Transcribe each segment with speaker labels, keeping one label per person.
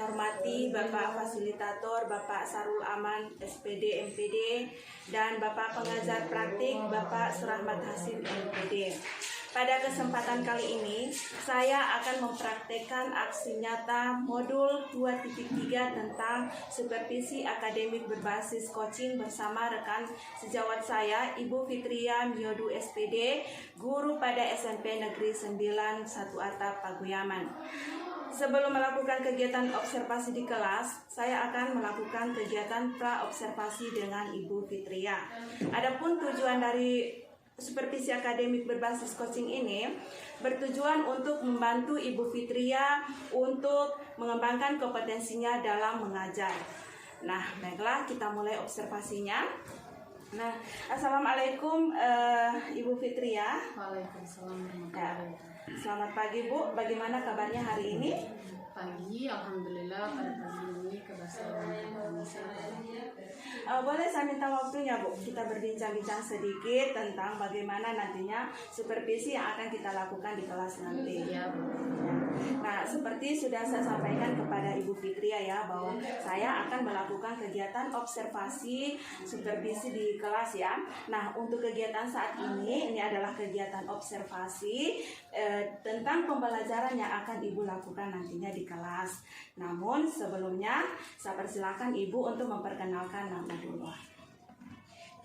Speaker 1: hormati Bapak Fasilitator, Bapak Sarul Aman, SPD, MPD, dan Bapak Pengajar Praktik, Bapak Surahmat Hasim, MPD. Pada kesempatan kali ini, saya akan mempraktekkan aksi nyata modul 2.3 tentang supervisi akademik berbasis coaching bersama rekan sejawat saya, Ibu Fitria Miodu SPD, guru pada SMP Negeri 9 Satu Atap Paguyaman. Sebelum melakukan kegiatan observasi di kelas, saya akan melakukan kegiatan pra-observasi dengan Ibu Fitria. Adapun tujuan dari supervisi akademik berbasis coaching ini bertujuan untuk membantu Ibu Fitria untuk mengembangkan kompetensinya dalam mengajar. Nah, baiklah kita mulai observasinya. Nah, Assalamualaikum Ibu Fitria.
Speaker 2: Waalaikumsalam.
Speaker 1: Selamat pagi Bu, bagaimana kabarnya hari ini?
Speaker 2: Pagi, alhamdulillah pada pagi ini kabar saya
Speaker 1: boleh saya minta waktunya Bu, kita berbincang-bincang sedikit tentang bagaimana nantinya supervisi yang akan kita lakukan di kelas nanti.
Speaker 2: Ya, Bu.
Speaker 1: Nah, seperti sudah saya sampaikan kepada Ibu Fitria ya, bahwa saya akan melakukan kegiatan observasi supervisi di kelas ya. Nah, untuk kegiatan saat ini adalah kegiatan observasi tentang pembelajaran yang akan Ibu lakukan nantinya di kelas. Namun sebelumnya saya persilakan Ibu untuk memperkenalkan nama dulu.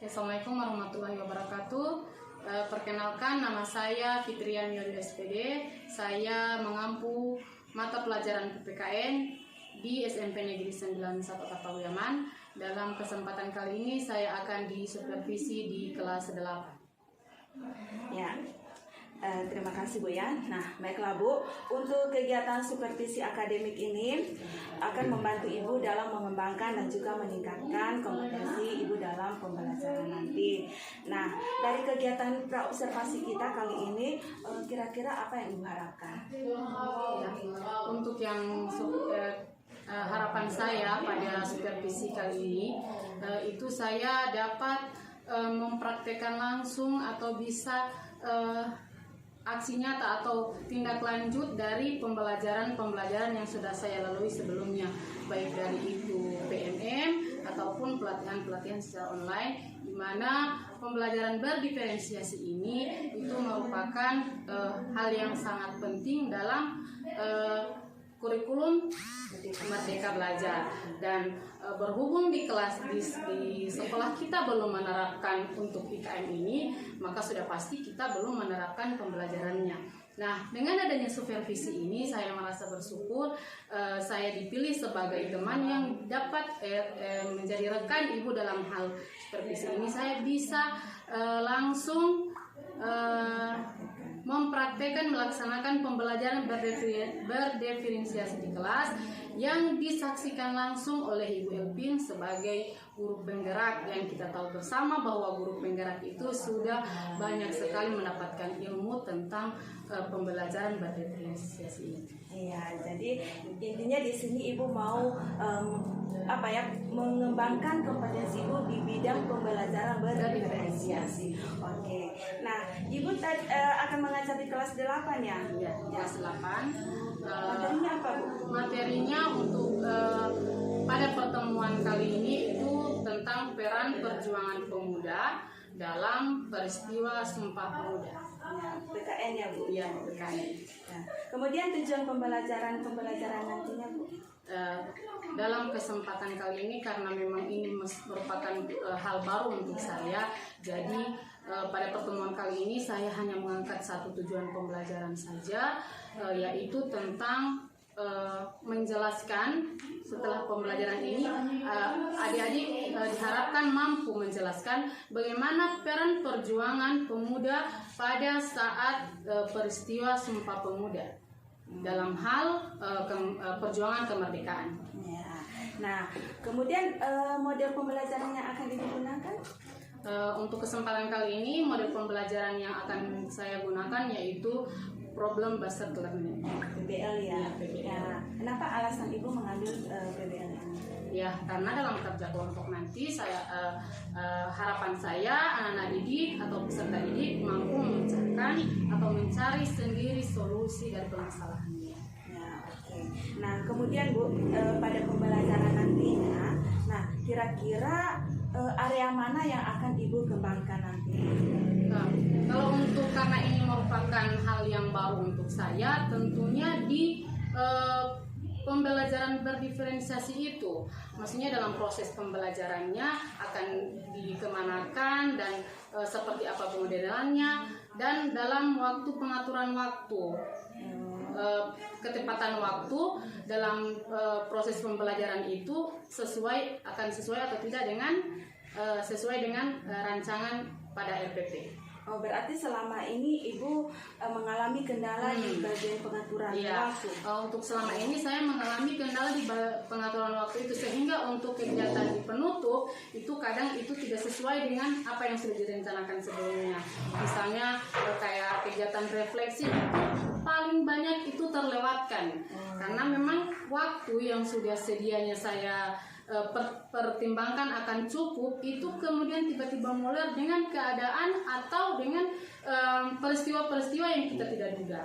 Speaker 2: Assalamualaikum warahmatullahi wabarakatuh. Perkenalkan, nama saya Fitria Miodu SPD. Saya mengampu mata pelajaran PPKN di SMP Negeri 9 Satu Atap Paguyaman. Dalam kesempatan kali ini saya akan disupervisi di kelas 8.
Speaker 1: Ya. Terima kasih Bu ya. Nah, baiklah Bu, untuk kegiatan supervisi akademik ini akan membantu Ibu dalam mengembangkan dan juga meningkatkan kompetensi Ibu dalam pembelajaran nanti. Nah, dari kegiatan praobservasi kita kali ini, kira-kira apa yang Ibu harapkan?
Speaker 2: Untuk yang harapan saya pada supervisi kali ini, itu saya dapat mempraktekkan langsung atau bisa aksi nyata atau tindak lanjut dari pembelajaran yang sudah saya lalui sebelumnya, baik dari itu PMM ataupun pelatihan secara online, di mana pembelajaran berdiferensiasi ini itu merupakan hal yang sangat penting dalam kurikulum Merdeka Belajar. Dan berhubung di kelas di sekolah kita belum menerapkan untuk IKM ini, maka sudah pasti kita belum menerapkan pembelajarannya. Nah, dengan adanya supervisi ini saya merasa bersyukur saya dipilih sebagai teman yang dapat menjadi rekan Ibu dalam hal supervisi ini. Saya bisa langsung mempraktekkan melaksanakan pembelajaran berdiferensiasi di kelas yang disaksikan langsung oleh Ibu Elpin sebagai guru penggerak, yang kita tahu bersama bahwa guru penggerak itu sudah banyak sekali mendapatkan ilmu tentang pembelajaran berdiferensiasi ini.
Speaker 1: Iya, jadi intinya di sini Ibu mau mengembangkan kompetensi Ibu di bidang pembelajaran berdiferensiasi. Oke. Nah, Ibu akan mengajar di kelas 8 ya?
Speaker 2: Iya, kelas 8.
Speaker 1: Materinya apa, Bu?
Speaker 2: Materinya untuk pada pertemuan kali ini itu tentang peran perjuangan pemuda dalam peristiwa Sumpah Pemuda.
Speaker 1: Ya, PKN ya, Bu?
Speaker 2: Iya, PKN.
Speaker 1: Nah, kemudian tujuan pembelajaran nantinya, Bu?
Speaker 2: Dalam kesempatan kali ini, karena memang ini merupakan hal baru untuk saya, jadi pada pertemuan kali ini saya hanya mengangkat satu tujuan pembelajaran saja, yaitu tentang menjelaskan setelah pembelajaran ini adik-adik diharapkan mampu menjelaskan bagaimana peran perjuangan pemuda pada saat peristiwa Sumpah Pemuda dalam hal perjuangan kemerdekaan.
Speaker 1: Ya. Nah, kemudian model pembelajaran yang akan digunakan?
Speaker 2: Untuk kesempatan kali ini model pembelajaran yang akan saya gunakan yaitu problem based learning,
Speaker 1: PBL ya.
Speaker 2: PBL.
Speaker 1: Ya. Kenapa alasan Ibu mengambil PBL ini?
Speaker 2: Ya, karena dalam kerja kelompok nanti harapan saya anak-anak didik atau peserta didik mampu memecahkan atau mencari sendiri solusi dari permasalahannya.
Speaker 1: Ya, oke. Nah, kemudian Bu, pada pembelajaran nantinya, nah kira-kira area mana yang akan Ibu kembangkan nanti?
Speaker 2: Nah, kalau untuk karena ini merupakan hal yang baru untuk saya, tentunya di pembelajaran berdiferensiasi itu, maksudnya dalam proses pembelajarannya akan dikemanakan dan seperti apa pemodelannya, dan dalam waktu pengaturan waktu, ketepatan waktu dalam proses pembelajaran itu akan sesuai atau tidak dengan sesuai dengan rancangan pada RPP.
Speaker 1: Oh, berarti selama ini Ibu mengalami kendala di bagian pengaturan waktu.
Speaker 2: Untuk selama ini saya mengalami kendala di pengaturan waktu itu, sehingga untuk kegiatan di penutup itu kadang itu tidak sesuai dengan apa yang sudah direncanakan sebelumnya. Misalnya kayak kegiatan refleksi itu paling banyak itu terlewatkan karena memang waktu yang sudah sedianya saya pertimbangkan akan cukup, itu kemudian tiba-tiba molor dengan keadaan atau dengan peristiwa-peristiwa yang kita tidak duga.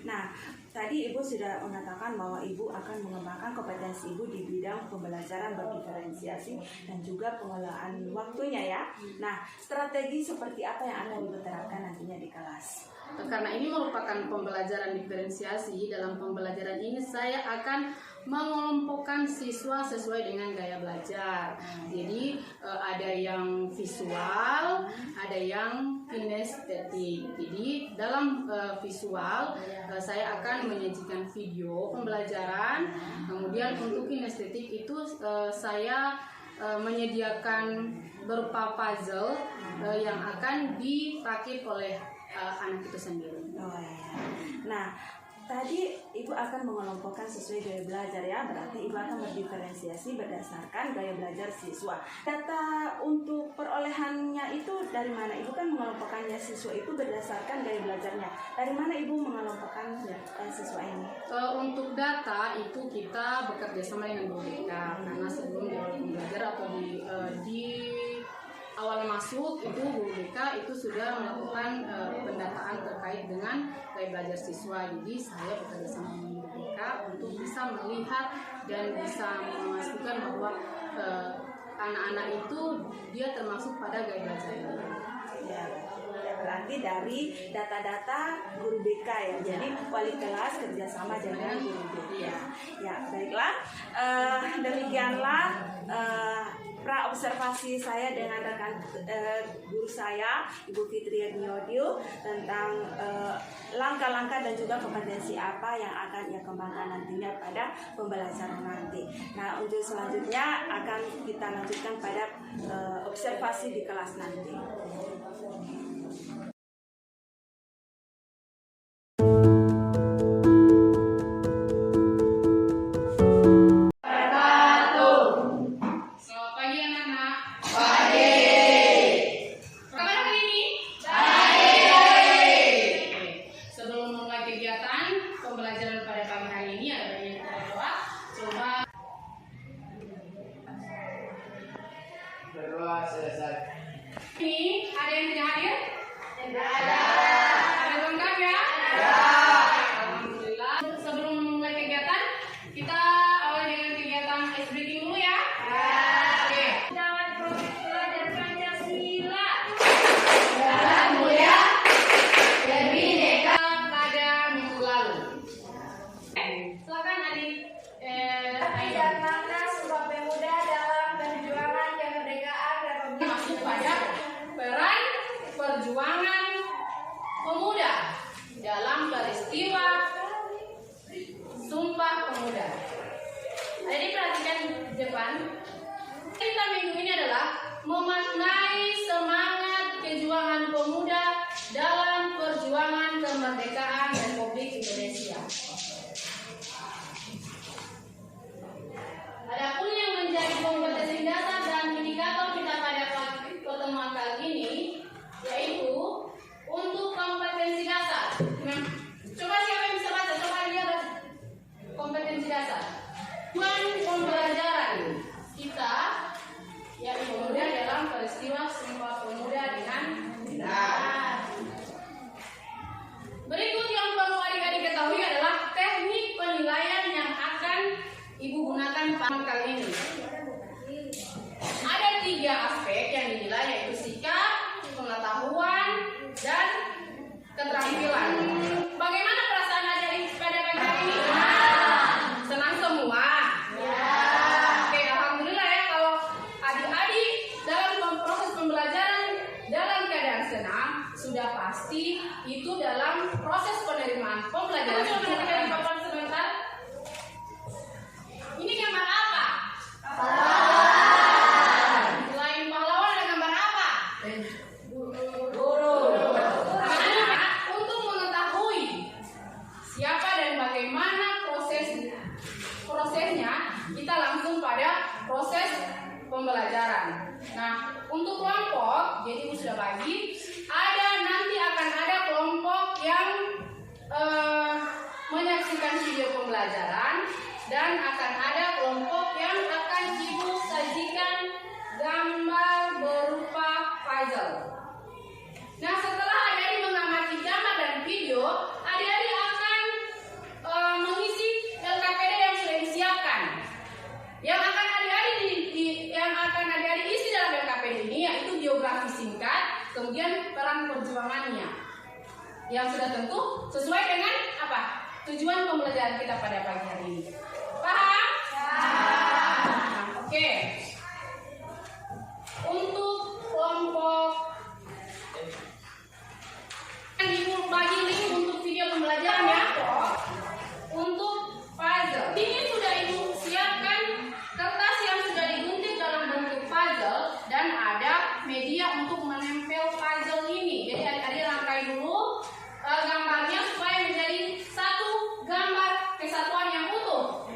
Speaker 1: Nah, tadi Ibu sudah mengatakan bahwa Ibu akan mengembangkan kompetensi Ibu di bidang pembelajaran berdiferensiasi dan juga pengelolaan waktunya ya. Nah, strategi seperti apa yang akan Ibu terapkan nantinya di kelas?
Speaker 2: Karena ini merupakan pembelajaran diferensiasi, dalam pembelajaran ini saya akan mengelompokkan siswa sesuai dengan gaya belajar. Jadi ada yang visual, ada yang kinestetik. Jadi dalam visual saya akan menyajikan video pembelajaran. Kemudian untuk kinestetik itu saya menyediakan berupa puzzle yang akan dirakit oleh anak itu sendiri.
Speaker 1: Oh ya. Nah, tadi Ibu akan mengelompokkan sesuai gaya belajar ya, berarti Ibu akan berdiferensiasi berdasarkan gaya belajar siswa. Data untuk perolehannya itu dari mana? Ibu kan mengelompokkannya siswa itu berdasarkan gaya belajarnya. Dari mana Ibu mengelompokkan siswa ini?
Speaker 2: Untuk data itu kita bekerja sama dengan BK, karena sebelum di awal pembelajar atau di awal masuk itu guru BK itu sudah melakukan pendataan terkait dengan gaya belajar siswa. Jadi saya bekerja sama dengan guru BK untuk bisa melihat dan bisa memastikan bahwa anak-anak itu dia termasuk pada gaya belajar ini.
Speaker 1: Ya, berarti dari data-data guru BK ya. Jadi wali kelas kerjasama dengan guru BK. Ya, baiklah. Demikianlah pra-observasi saya dengan rekan guru saya, Ibu Fitri Yadniodio, tentang langkah-langkah dan juga kompetensi apa yang akan ia kembangkan nantinya pada pembelajaran nanti. Nah, untuk selanjutnya akan kita lanjutkan pada observasi di kelas nanti.
Speaker 2: Ini ada yang tidak hadir? Tidak ada. Ada lengkap ya? Ya. Alhamdulillah. Sebelum memulai kegiatan, kita awali dengan kegiatan ice breaking dulu ya. Ya. Oke. Dalam proses belajar Pancasila. Jalan mulia dan bineka pada minggu lalu. Silakan adik.
Speaker 3: Dan mana Sumpah Pemuda dalam perjuangan kemerdekaan Republik
Speaker 2: Masuk pada peran perjuangan pemuda dalam peristiwa Sumpah Pemuda. Jadi perhatikan di depan. Kita minggu ini adalah memaknai semangat perjuangan pemuda dalam perjuangan kemerdekaan Republik Indonesia. Adapun yang menjadi kompetensi dasar dan indikator kita pada pertemuan kali ini yaitu untuk kompetensi dasar. Coba siapa yang bisa baca? Coba lihat kompetensi dasar. Tujuan pembelajaran kita yaitu pemuda dalam peristiwa Sumpah Pemuda dengan benar. kali ini. Ada 3 aspek yang dinilai, yaitu sikap, pengetahuan, dan keterampilan. Bagaimana perasaan adik pada pagi hari ini? Senang semua? Oke, alhamdulillah ya kalau adik-adik dalam proses pembelajaran dalam keadaan senang, sudah pasti itu dalam proses penerimaan pembelajaran. Coba perhatikan di papan sebentar. Ini gambar apa? Selain pahlawan ada gambar apa? Guru. Untuk mengetahui siapa dan bagaimana prosesnya, kita langsung pada proses pembelajaran. Nah, untuk kelompok, jadi Ibu sudah bagi, nanti akan ada kelompok yang menyaksikan video pembelajaran, dan akan ada kelompok yang akan Ibu sajikan gambar berupa puzzle. Nah, setelah adik-adik mengamati gambar dan video, adik-adik akan mengisi LKPD yang sudah disiapkan. Yang akan adik-adik isi dalam LKPD ini yaitu biografi singkat, kemudian peran perjuangannya, yang sudah tentu sesuai dengan apa? Tujuan pembelajaran kita pada pagi hari ini. Paham? Nah, oke. Untuk kelompok Ibu bagi link untuk video pembelajaran ya. Untuk puzzle, ini sudah Ibu siapkan kertas yang sudah digunting dalam bentuk puzzle, dan ada media untuk menempel puzzle ini. Jadi adik-adik rangkai dulu gambarnya supaya menjadi satu gambar kesatuan yang utuh.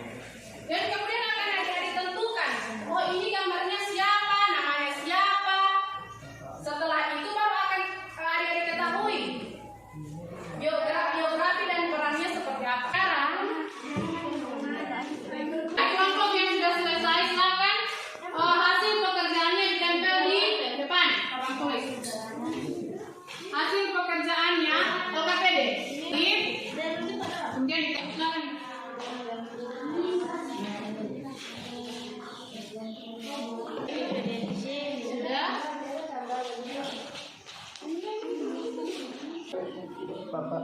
Speaker 2: Dan kemudian akan adik-adik tentukan, oh ini gambarnya siapa, namanya siapa. Setelah itu baru akan adik-adik ketahui biografi dan perannya seperti apa. Sekarang kelompok yang sudah selesai, silakan hasil pekerjaannya ditempel di depan papan tulis. Hasil pekerjaannya LKPD kemudian ditempelkan. Sudah?
Speaker 4: Bapak.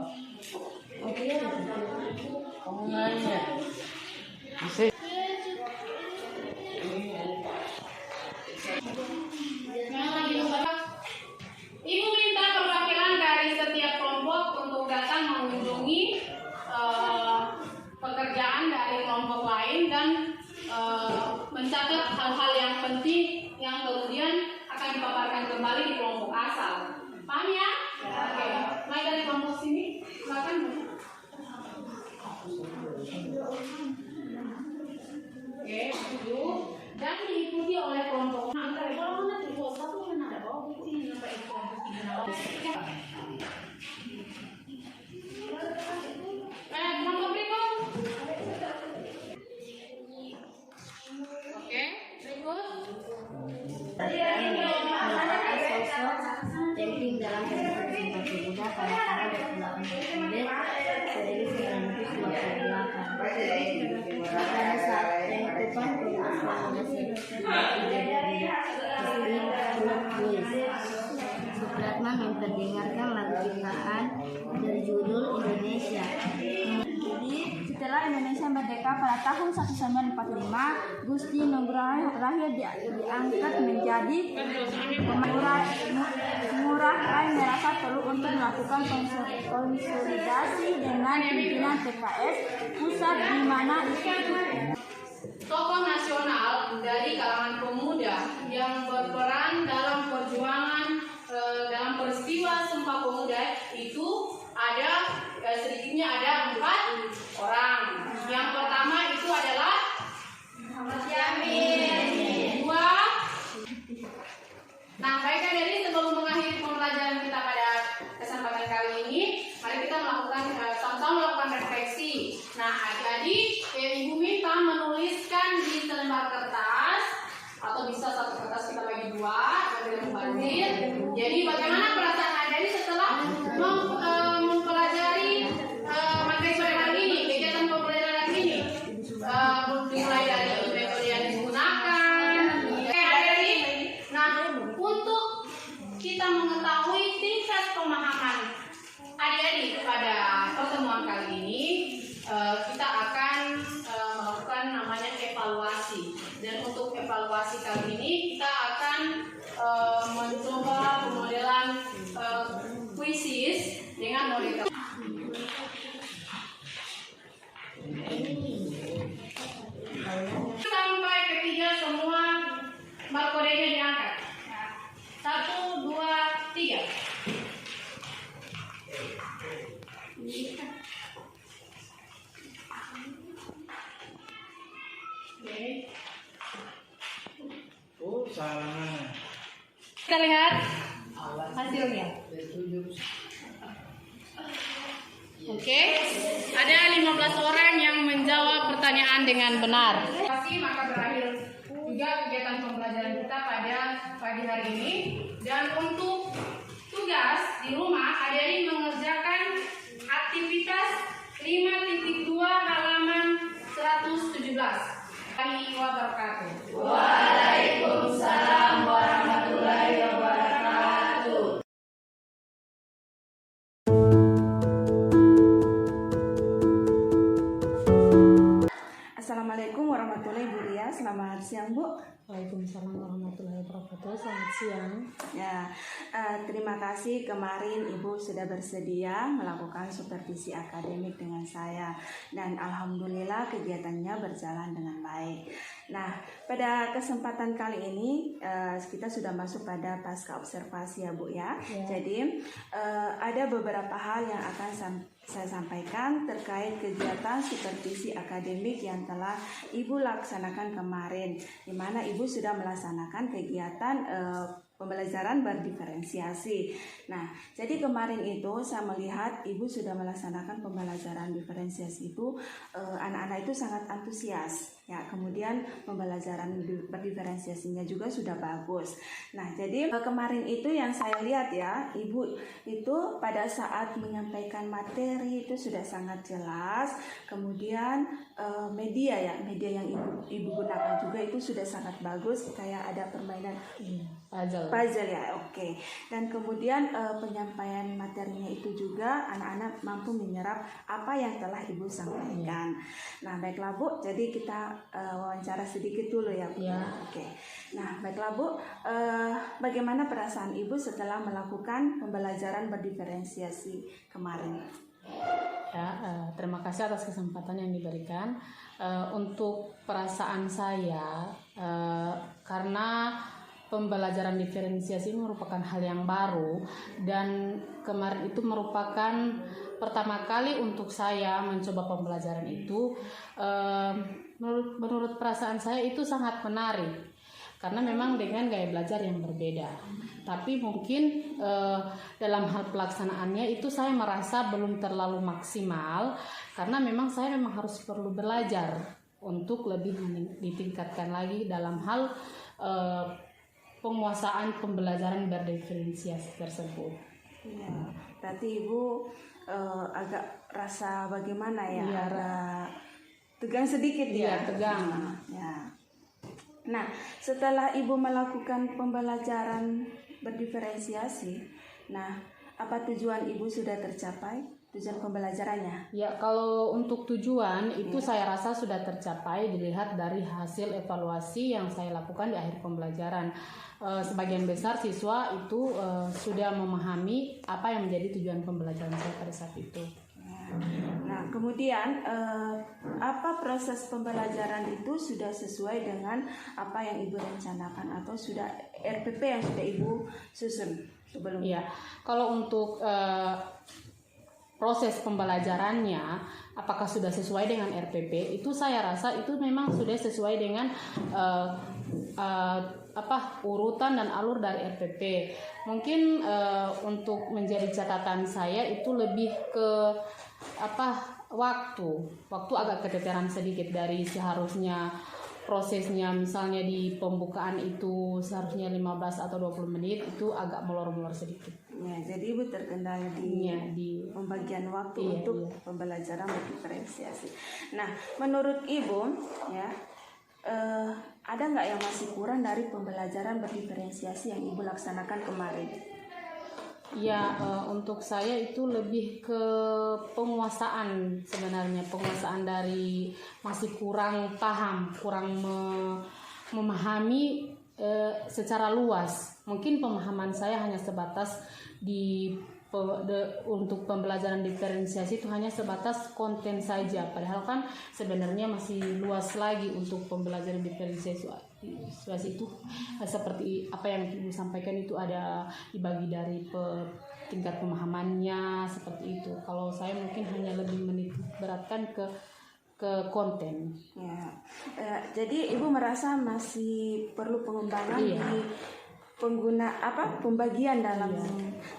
Speaker 2: Ibu minta perwakilan dari setiap kelompok untuk datang mengunjungi pekerjaan dari kelompok lain dan mencatat hal-hal yang penting yang kemudian akan dipaparkan kembali di kelompok asal. Paham ya? Oke. Mulai dari kelompok sini, silakan. Oke, itu dan diikuti oleh kelompok. Kalau mana tuh satu mana ada bawah ini sampai kelompok ini. Kelompok berikut. Oke, berikut.
Speaker 5: Penting dalam kehidupan Sumpah Pemuda pada tanggal 28 September 1958. Pada saat penutupan Kongres Supratman memperdengarkan lagu ciptaan berjudul Indonesia.
Speaker 6: Jadi setelah Indonesia merdeka pada tahun 1945, Gusti Nugraha diangkat menjadi Ngurah Rai merasa perlu untuk melakukan konsolidasi dengan pimpinan PKS pusat di mana
Speaker 2: tokoh nasional dari kalangan pemuda yang berperan dalam perjuangan dalam peristiwa Sumpah Pemuda itu ada sedikitnya ada 4 orang. Yang pertama itu adalah Yamin. 2. Nah, baiklah, jadi sebelum mengakhiri pembelajaran kita pada kesempatan kali ini, mari kita melakukan sama-sama melakukan refleksi. Nah, adik-adik, Ibu minta menuliskan di selembar kertas atau bisa satu kertas kita bagi 2 dan tidak mubazir. Jadi bagaimana perasaan adik-adik setelah mempelajari materi sore hari ini, kegiatan pembelajaran hari ini, dimulai dari metode
Speaker 4: Oh, salah.
Speaker 2: Kita lihat hasilnya. Oke, ada 15 orang yang menjawab pertanyaan dengan benar. Maka berakhir juga kegiatan pembelajaran kita pada pagi hari ini. Dan untuk tugas di rumah, adik-adik mengerjakan aktivitas 5.2 halaman 117. Warahmatullahi wabarakatuh.
Speaker 3: Waalaikumsalam warahmatullahi wabarakatuh.
Speaker 1: Assalamualaikum warahmatullahi wabarakatuh. Selamat siang Bu.
Speaker 5: Waalaikumsalam warahmatullahi wabarakatuh. Selamat siang.
Speaker 1: Ya, terima kasih kemarin Ibu sudah bersedia melakukan supervisi akademik dengan saya dan alhamdulillah kegiatannya berjalan dengan baik. Nah, pada kesempatan kali ini kita sudah masuk pada pasca observasi ya Bu ya. Jadi ada beberapa hal yang akan saya sampaikan terkait kegiatan supervisi akademik yang telah Ibu laksanakan kemarin, di mana Ibu sudah melaksanakan kegiatan pembelajaran berdiferensiasi. Nah, jadi kemarin itu saya melihat Ibu sudah melaksanakan pembelajaran diferensiasi itu, anak-anak itu sangat antusias. Ya, kemudian pembelajaran berdiferensiasinya juga sudah bagus. Nah, jadi kemarin itu yang saya lihat ya, Ibu itu pada saat menyampaikan materi itu sudah sangat jelas. Kemudian media yang Ibu gunakan juga itu sudah sangat bagus, kayak ada permainan puzzle ya, oke. Dan kemudian penyampaian materinya itu juga anak-anak mampu menyerap apa yang telah Ibu sampaikan. Nah, baiklah Bu, jadi kita wawancara sedikit dulu ya Bu.
Speaker 5: Ya.
Speaker 1: Oke. Nah, baiklah Bu, bagaimana perasaan Ibu setelah melakukan pembelajaran berdiferensiasi kemarin?
Speaker 5: Ya, terima kasih atas kesempatan yang diberikan. Untuk perasaan saya, karena pembelajaran diferensiasi merupakan hal yang baru dan kemarin itu merupakan pertama kali untuk saya mencoba pembelajaran itu. Menurut perasaan saya itu sangat menarik karena memang dengan gaya belajar yang berbeda. Tapi mungkin dalam hal pelaksanaannya itu saya merasa belum terlalu maksimal karena memang saya harus perlu belajar untuk lebih ditingkatkan lagi dalam hal penguasaan pembelajaran berdiferensiasi tersebut.
Speaker 1: Ya, berarti Ibu agak rasa bagaimana ya?
Speaker 5: Iya,
Speaker 1: tegang sedikit ya?
Speaker 5: Iya, tegang.
Speaker 1: Ya. Nah, setelah Ibu melakukan pembelajaran berdiferensiasi, nah apa tujuan Ibu sudah tercapai? Tujuan pembelajarannya?
Speaker 5: Ya, kalau untuk tujuan itu saya rasa sudah tercapai dilihat dari hasil evaluasi yang saya lakukan di akhir pembelajaran. Sebagian besar siswa itu sudah memahami apa yang menjadi tujuan pembelajaran saya pada saat itu.
Speaker 1: Nah, kemudian apa proses pembelajaran itu sudah sesuai dengan apa yang Ibu rencanakan atau sudah RPP yang sudah Ibu susun sebelumnya?
Speaker 5: Iya, kalau untuk proses pembelajarannya apakah sudah sesuai dengan RPP, itu saya rasa itu memang sudah sesuai dengan urutan dan alur dari RPP. Mungkin untuk menjadi catatan saya itu lebih ke waktu agak keteteran sedikit dari seharusnya prosesnya, misalnya di pembukaan itu seharusnya 15 atau 20 menit, itu agak molor-molor sedikit.
Speaker 1: Ya, jadi Ibu terkendala di pembagian waktu untuk pembelajaran berdiferensiasi. Nah, menurut Ibu ya, ada nggak yang masih kurang dari pembelajaran berdiferensiasi yang Ibu laksanakan kemarin?
Speaker 5: Ya, untuk saya itu lebih ke penguasaan sebenarnya, penguasaan dari masih kurang paham, kurang memahami secara luas. Mungkin pemahaman saya hanya sebatas untuk pembelajaran diferensiasi itu hanya sebatas konten saja, padahal kan sebenarnya masih luas lagi untuk pembelajaran diferensiasi itu. Seperti apa yang Ibu sampaikan itu ada dibagi dari tingkat pemahamannya seperti itu. Kalau saya mungkin hanya lebih menitik beratkan ke ke konten.
Speaker 1: Ya, jadi Ibu merasa masih perlu pengembangan
Speaker 5: Iya.
Speaker 1: di pembagian dalam.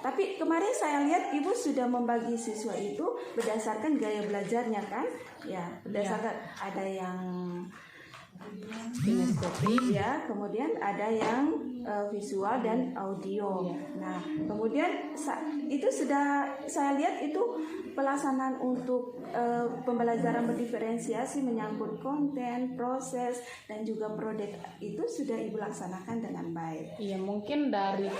Speaker 1: Tapi kemarin saya lihat Ibu sudah membagi siswa itu berdasarkan gaya belajarnya kan? Ya, berdasarkan ada yang
Speaker 5: Kinestetik.
Speaker 1: ya, kemudian ada yang visual dan audio. Nah, kemudian itu sudah saya lihat itu pelaksanaan untuk pembelajaran berdiferensiasi menyangkut konten, proses dan juga produk itu sudah Ibu laksanakan dengan baik.
Speaker 5: Iya, mungkin dari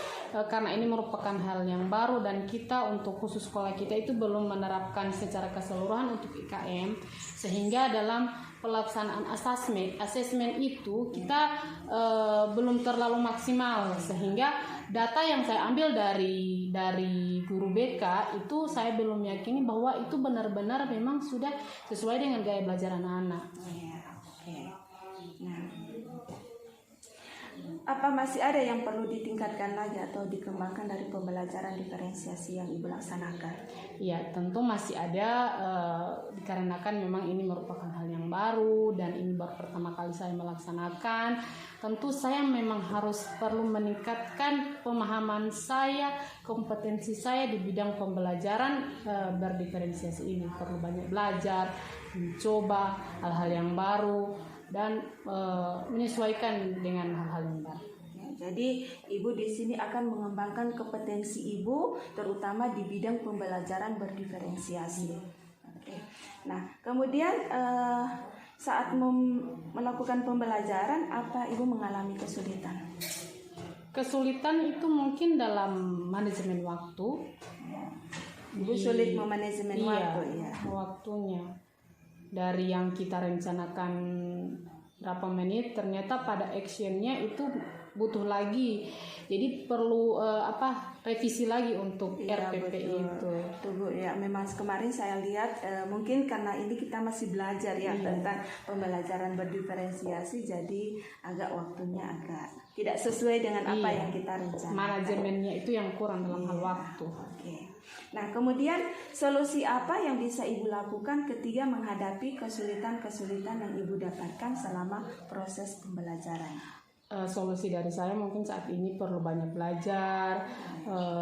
Speaker 5: karena ini merupakan hal yang baru dan kita untuk khusus sekolah kita itu belum menerapkan secara keseluruhan untuk IKM, sehingga dalam pelaksanaan asesmen itu kita belum terlalu maksimal, sehingga data yang saya ambil dari guru BK itu saya belum yakini bahwa itu benar-benar memang sudah sesuai dengan gaya belajar anak-anak.
Speaker 1: Ya, oke. Nah, apa masih ada yang perlu ditingkatkan lagi atau dikembangkan dari pembelajaran diferensiasi yang Ibu laksanakan?
Speaker 5: Ya, tentu masih ada dikarenakan memang ini merupakan hal yang baru dan ini baru pertama kali saya melaksanakan. Tentu saya memang harus perlu meningkatkan pemahaman saya, kompetensi saya di bidang pembelajaran berdiferensiasi ini. Perlu banyak belajar, mencoba hal-hal yang baru dan menyesuaikan dengan hal-hal yang baru.
Speaker 1: Jadi Ibu di sini akan mengembangkan kompetensi Ibu terutama di bidang pembelajaran berdiferensiasi. Oke. Nah, kemudian saat melakukan pembelajaran apa Ibu mengalami kesulitan?
Speaker 5: Kesulitan itu mungkin dalam manajemen waktu.
Speaker 1: Ibu sulit memanajemen waktu ya.
Speaker 5: Waktunya. Dari yang kita rencanakan berapa menit ternyata pada actionnya itu butuh lagi, jadi perlu revisi lagi untuk RPP itu.
Speaker 1: Tunggu ya, memang kemarin saya lihat mungkin karena ini kita masih belajar ya tentang pembelajaran berdiferensiasi, jadi agak waktunya agak tidak sesuai dengan apa yang kita rencanakan.
Speaker 5: Manajemennya itu yang kurang dalam hal waktu.
Speaker 1: Oke. Nah, kemudian solusi apa yang bisa Ibu lakukan ketika menghadapi kesulitan-kesulitan yang Ibu dapatkan selama proses pembelajaran?
Speaker 5: Solusi dari saya mungkin saat ini perlu banyak belajar,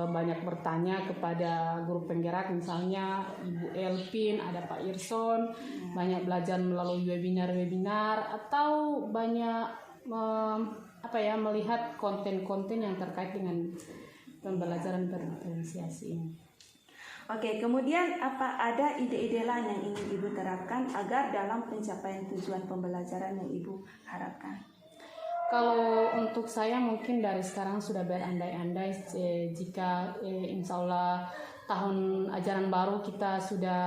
Speaker 5: banyak bertanya kepada guru penggerak, misalnya Ibu Elpin, ada Pak Irson, banyak belajar melalui webinar-webinar atau banyak melihat konten-konten yang terkait dengan pembelajaran berdiferensiasi ini.
Speaker 1: Oke, kemudian apa ada ide-ide lain yang ingin Ibu terapkan agar dalam pencapaian tujuan pembelajaran yang Ibu harapkan?
Speaker 5: Kalau untuk saya mungkin dari sekarang sudah berandai-andai jika insya Allah tahun ajaran baru kita sudah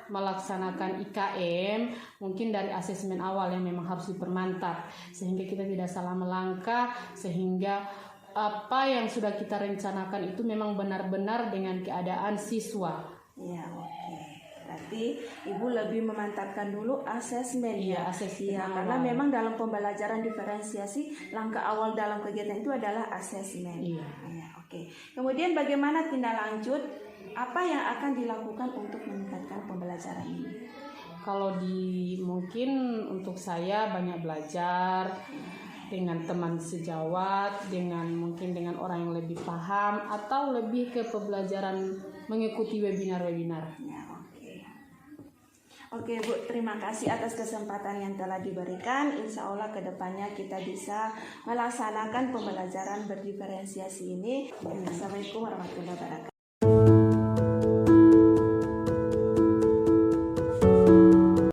Speaker 5: melaksanakan IKM, mungkin dari asesmen awal yang memang harus dipermantap sehingga kita tidak salah melangkah, sehingga apa yang sudah kita rencanakan itu memang benar-benar dengan keadaan siswa.
Speaker 1: Ya, oke. Berarti Ibu lebih memantapkan dulu asesmen ya.
Speaker 5: Asesmen
Speaker 1: ya, karena memang dalam pembelajaran diferensiasi langkah awal dalam kegiatan itu adalah asesmen.
Speaker 5: Iya.
Speaker 1: Ya, oke. Kemudian bagaimana tindak lanjut? Apa yang akan dilakukan untuk meningkatkan pembelajaran ini?
Speaker 5: Kalau mungkin untuk saya banyak belajar dengan teman sejawat, mungkin dengan orang yang lebih paham atau lebih ke pembelajaran mengikuti webinar-webinar.
Speaker 1: Ya, Oke Bu, terima kasih atas kesempatan yang telah diberikan. Insya Allah kedepannya kita bisa melaksanakan pembelajaran berdiferensiasi ini. Assalamualaikum warahmatullahi wabarakatuh.